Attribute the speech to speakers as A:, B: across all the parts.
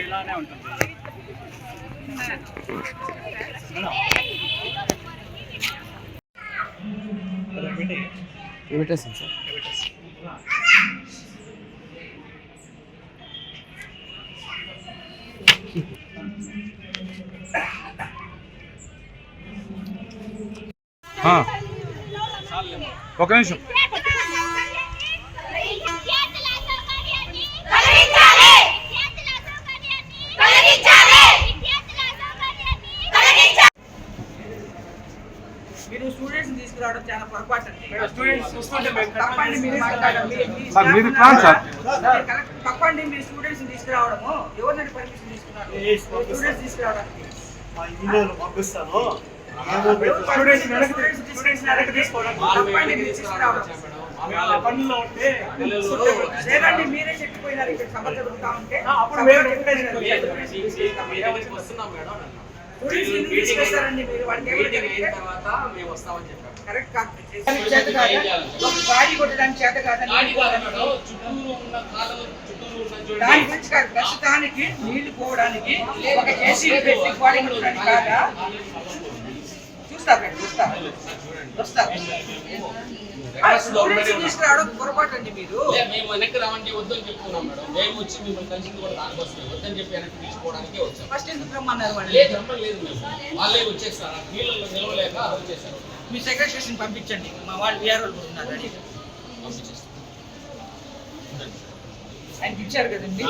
A: ఇలానే ఉంటుంది.
B: పెట్టేస్తాను సార్.
A: ఒక నిమిషం.
C: మీరు స్టూడెంట్స్ తీసుకురావడం చాలా పొరపాటు అండి. తప్పండి. మీరు స్టూడెంట్స్ తీసుకురావడము ఎవరినంటే పర్మిషన్ తీసుకున్నారు? స్టూడెంట్స్ తీసుకురావడానికి లేదండి, మీరే చెప్పిపోయినారు ఇక్కడ సభ జరుగుతా ఉంటే. గాడి కొట్టడానికి చేత కాదని దాని గురించి కాదు, ప్రస్తుతానికి నీళ్లు పోవడానికి ఒక జేసీబీ పెట్టి గాడి కొట్టడానికి కాదా? తీసుకురావడం పొరపాటు అండి. మీరు
D: మేము వెనక్కి రావండి వద్దని చెప్తున్నాం మేడం. మేము వచ్చి మిమ్మల్ని కలిసింది కూడా దానికోసమే, వద్దని చెప్పి వెనక్కి తీసుకోవడానికే వచ్చాం.
C: ఫస్ట్ ఎందుకు రమ్మన్నారు వాళ్ళు?
D: లేదు రమ్మలేదు, మేము వాళ్ళే వచ్చేస్తారు. నీళ్ళలో నిలవలేక వచ్చేసారు.
C: మీ సెక్రటరీ స్టేషన్ పంపించండి, మా వాళ్ళు విఆర్ వాళ్ళు ఉన్నారు రెడీ
D: పంపించేస్తాం.
C: ఆయనకి ఇచ్చారు కదండి.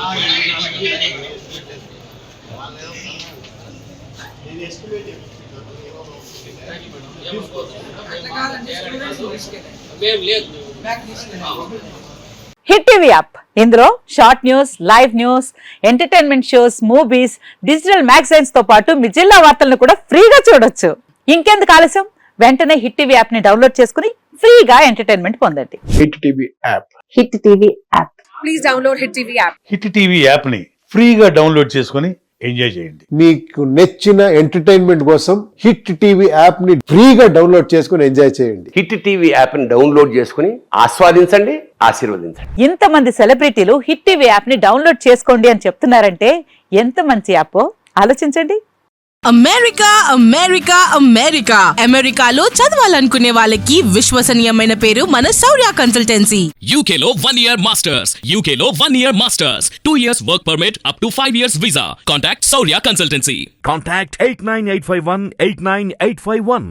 E: హిట్ టీవీ యాప్, ఇందులో short news, live news, entertainment shows, movies, digital magazines తో పాటు మీ జిల్లా వార్తలను కూడా ఫ్రీగా చూడొచ్చు. ఇంకెందుకు ఆలస్యం, వెంటనే హిట్ టీవీ యాప్ ని డౌన్లోడ్ చేసుకుని ఫ్రీగా ఎంటర్టైన్మెంట్ పొందండి.
F: Hit TV app.
E: Hit TV app.
G: Please download hit TV app.
F: Hit TV app ని ఫ్రీగా డౌన్లోడ్ చేసుకుని ఎంజాయ్ చేయండి.
H: మీకు నచ్చిన ఎంటర్టైన్మెంట్ కోసం హిట్ టీవీ యాప్ ని ఫ్రీగా డౌన్లోడ్ చేసుకుని ఎంజాయ్ చేయండి.
I: హిట్ టీవీ యాప్ ని డౌన్లోడ్ చేసుకుని ఆస్వాదించండి, ఆశీర్వదించండి.
E: ఇంతమంది సెలబ్రిటీలు హిట్ టీవీ యాప్ ని డౌన్లోడ్ చేసుకోండి అని చెప్తున్నారంటే ఎంత మంచి యాప్ ఆలోచించండి.
G: అమెరికా అమెరికా అమెరికా అమెరికాలో చదవాలనుకునే వాళ్ళకి విశ్వసనీయమైన పేరు మన శౌర్య కన్సల్టెన్సీ.
J: UK లో 1 year masters, UK లో 1 year masters, 2 years work permit up to 5 years visa. Contact Shaurya Consultancy.
K: Contact 89851 89851.